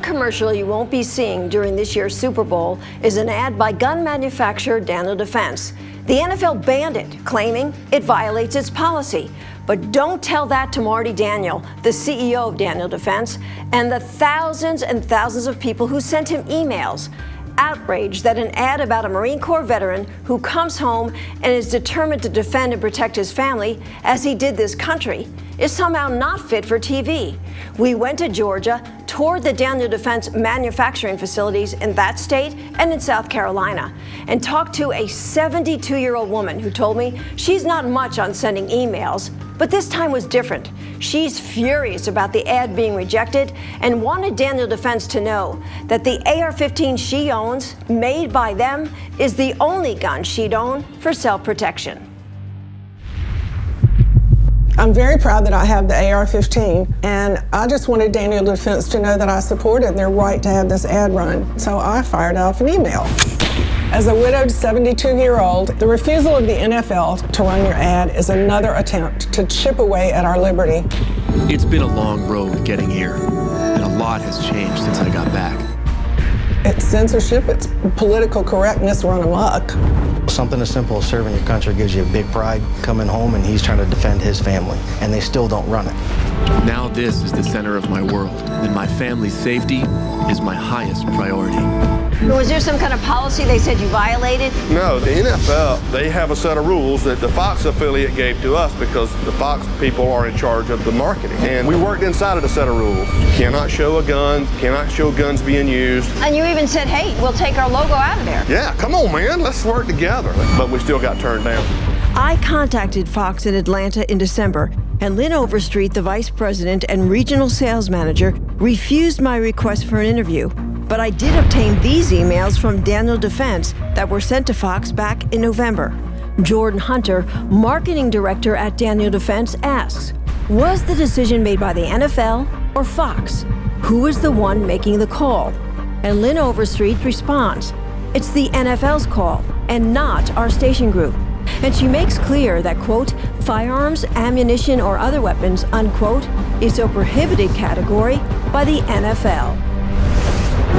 commercial you won't be seeing during this year's Super Bowl is an ad by gun manufacturer Daniel Defense. The NFL banned it, claiming it violates its policy. But don't tell that to Marty Daniel, the CEO of Daniel Defense, and the thousands and thousands of people who sent him emails, outraged that an ad about a Marine Corps veteran who comes home and is determined to defend and protect his family, as he did this country, is somehow not fit for TV. We went to Georgia, toured the Daniel Defense manufacturing facilities in that state and in South Carolina, and talked to a 72-year-old woman who told me she's not much on sending emails, but this time was different. She's furious about the ad being rejected and wanted Daniel Defense to know that the AR-15 she owns, made by them, is the only gun she'd own for self-protection. I'm very proud that I have the AR-15, and I just wanted Daniel Defense to know that I supported their right to have this ad run, so I fired off an email. As a widowed 72-year-old, the refusal of the NFL to run your ad is another attempt to chip away at our liberty. It's been a long road getting here, and a lot has changed since I got back. It's censorship, it's political correctness run amok. Something as simple as serving your country gives you a big pride. Coming home and he's trying to defend his family, and they still don't run it. Now this is the center of my world, and my family's safety is my highest priority. Was there some kind of policy they said you violated? No, the NFL, they have a set of rules that the Fox affiliate gave to us because the Fox people are in charge of the marketing. And we worked inside of the set of rules. You cannot show a gun, cannot show guns being used. And you even said, hey, we'll take our logo out of there. Yeah, come on, man, let's work together. But we still got turned down. I contacted Fox in Atlanta in December, and Lynn Overstreet, the vice president and regional sales manager, refused my request for an interview. But I did obtain these emails from Daniel Defense that were sent to Fox back in November. Jordan Hunter, marketing director at Daniel Defense, asks, was the decision made by the NFL or Fox? Who is the one making the call? And Lynn Overstreet responds, it's the NFL's call and not our station group. And she makes clear that, quote, firearms, ammunition, or other weapons, unquote, is a prohibited category by the NFL.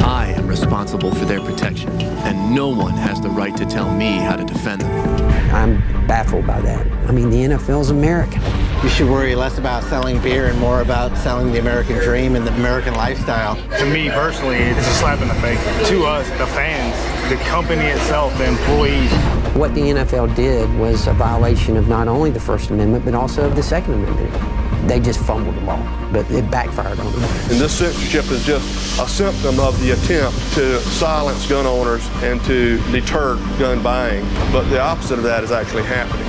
I am responsible for their protection, and no one has the right to tell me how to defend them. I'm baffled by that. I mean, the NFL's American. You should worry less about selling beer and more about selling the American dream and the American lifestyle. To me personally, it's a slap in the face. To us, the fans, the company itself, the employees. What the NFL did was a violation of not only the First Amendment, but also of the Second Amendment. They just fumbled the ball, but it backfired on them. And this censorship is just a symptom of the attempt to silence gun owners and to deter gun buying. But the opposite of that is actually happening.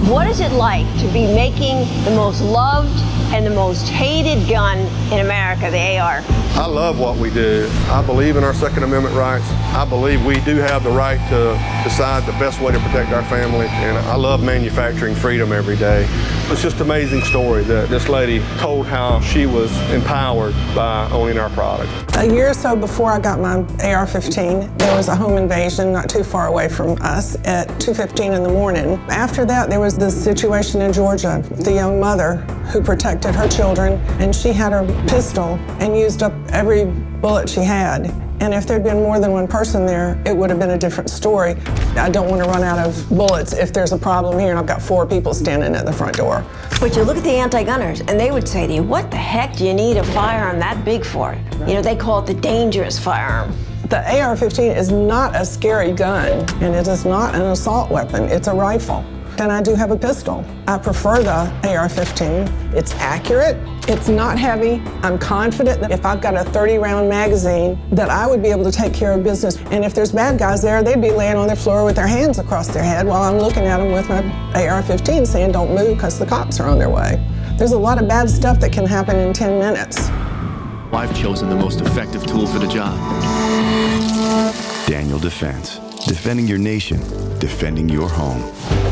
What is it like to be making the most loved and the most hated gun in America, the AR? I love what we do. I believe in our Second Amendment rights. I believe we do have the right to decide the best way to protect our family, and I love manufacturing freedom every day. It's just an amazing story that this lady told how she was empowered by owning our product. A year or so before I got my AR-15, there was a home invasion not too far away from us at 2:15 in the morning. After that, there was this situation in Georgia, the young mother who protected her children, and she had her pistol and used up every bullet she had. And if there'd been more than one person there, it would have been a different story. I don't want to run out of bullets if there's a problem here and I've got 4 people standing at the front door. But you look at the anti-gunners and they would say to you, what the heck do you need a firearm that big for? You know, they call it the dangerous firearm. The AR-15 is not a scary gun, and it is not an assault weapon. It's a rifle. And I do have a pistol. I prefer the AR-15. It's accurate, it's not heavy. I'm confident that if I've got a 30-round magazine, that I would be able to take care of business. And if there's bad guys there, they'd be laying on their floor with their hands across their head while I'm looking at them with my AR-15 saying, don't move because the cops are on their way. There's a lot of bad stuff that can happen in 10 minutes. I've chosen the most effective tool for the job. Daniel Defense. Defending your nation, defending your home.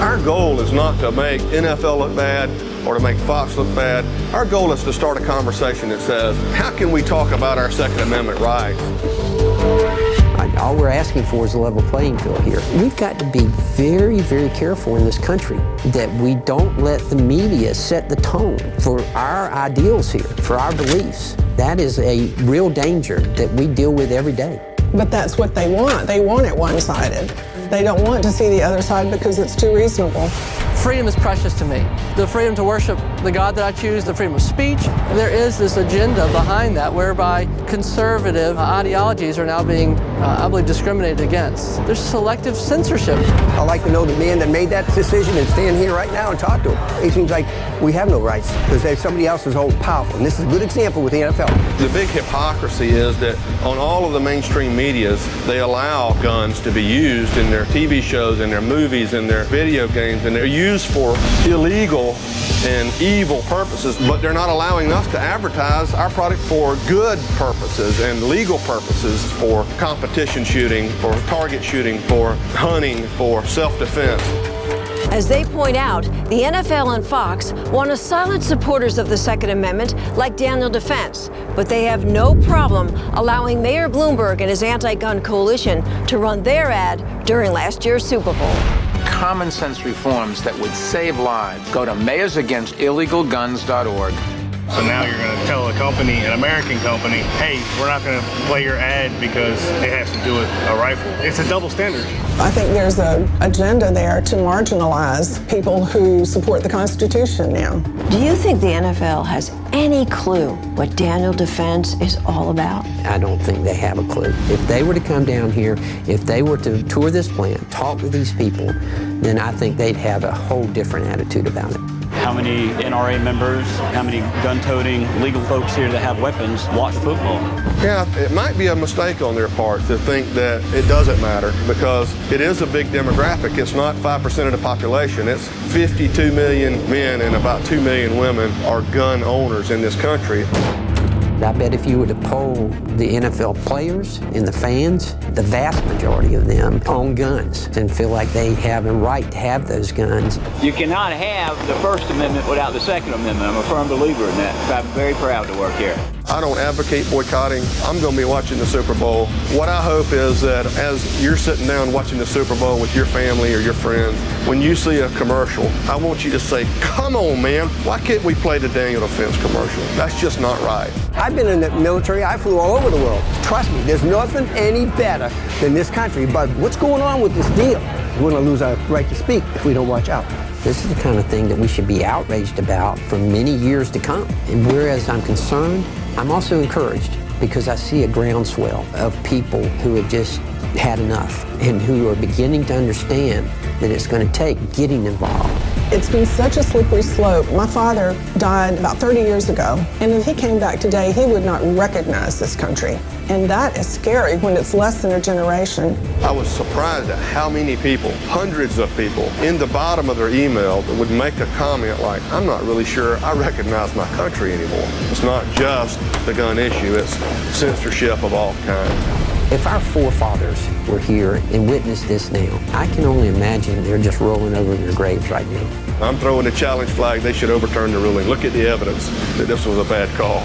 Our goal is not to make NFL look bad or to make Fox look bad. Our goal is to start a conversation that says, how can we talk about our Second Amendment rights? All we're asking for is a level playing field here. We've got to be very, very careful in this country that we don't let the media set the tone for our ideals here, for our beliefs. That is a real danger that we deal with every day. But that's what they want. They want it one-sided. They don't want to see the other side because it's too reasonable. Freedom is precious to me. The freedom to worship the God that I choose, the freedom of speech. There is this agenda behind that whereby conservative ideologies are now being, I believe, discriminated against. There's selective censorship. I'd like to know the man that made that decision and stand here right now and talk to him. It seems like we have no rights because somebody else is all powerful. And this is a good example with the NFL. The big hypocrisy is that on all of the mainstream medias, they allow guns to be used in their TV shows, in their movies, in their video games, and they're used for illegal and evil purposes, but they're not allowing us to advertise our product for good purposes and legal purposes, for competition shooting, for target shooting, for hunting, for self-defense. As they point out, the NFL and Fox want to silence supporters of the Second Amendment like Daniel Defense, but they have no problem allowing Mayor Bloomberg and his anti-gun coalition to run their ad during last year's Super Bowl. Common sense reforms that would save lives. Go to mayorsagainstillegalguns.org. So now you're going to tell a company, an American company, hey, we're not going to play your ad because it has to do with a rifle. It's a double standard. I think there's an agenda there to marginalize people who support the Constitution now. Do you think the NFL has any clue what Daniel Defense is all about? I don't think they have a clue. If they were to come down here, if they were to tour this plant, talk with these people, then I think they'd have a whole different attitude about it. How many NRA members, how many gun-toting legal folks here that have weapons watch football? Yeah, it might be a mistake on their part to think that it doesn't matter because it is a big demographic. It's not 5% of the population. It's 52 million men and about 2 million women are gun owners in this country. I bet if you were to poll the NFL players and the fans, the vast majority of them own guns and feel like they have a right to have those guns. You cannot have the First Amendment without the Second Amendment. I'm a firm believer in that. I'm very proud to work here. I don't advocate boycotting. I'm going to be watching the Super Bowl. What I hope is that as you're sitting down watching the Super Bowl with your family or your friends, when you see a commercial, I want you to say, come on, man, why can't we play the Daniel Defense commercial? That's just not right. I've been in the military. I flew all over the world. Trust me, there's nothing any better than this country. But what's going on with this deal? We're going to lose our right to speak if we don't watch out. This is the kind of thing that we should be outraged about for many years to come. And whereas I'm concerned, I'm also encouraged because I see a groundswell of people who have just had enough and who are beginning to understand that it's going to take getting involved. It's been such a slippery slope. My father died about 30 years ago, and if he came back today, he would not recognize this country. And that is scary when it's less than a generation. I was surprised at how many people, hundreds of people, in the bottom of their email that would make a comment like, I'm not really sure I recognize my country anymore. It's not just the gun issue, it's censorship of all kinds. If our forefathers were here and witnessed this now, I can only imagine they're just rolling over in their graves right now. I'm throwing a challenge flag. They should overturn the ruling. Look at the evidence that this was a bad call.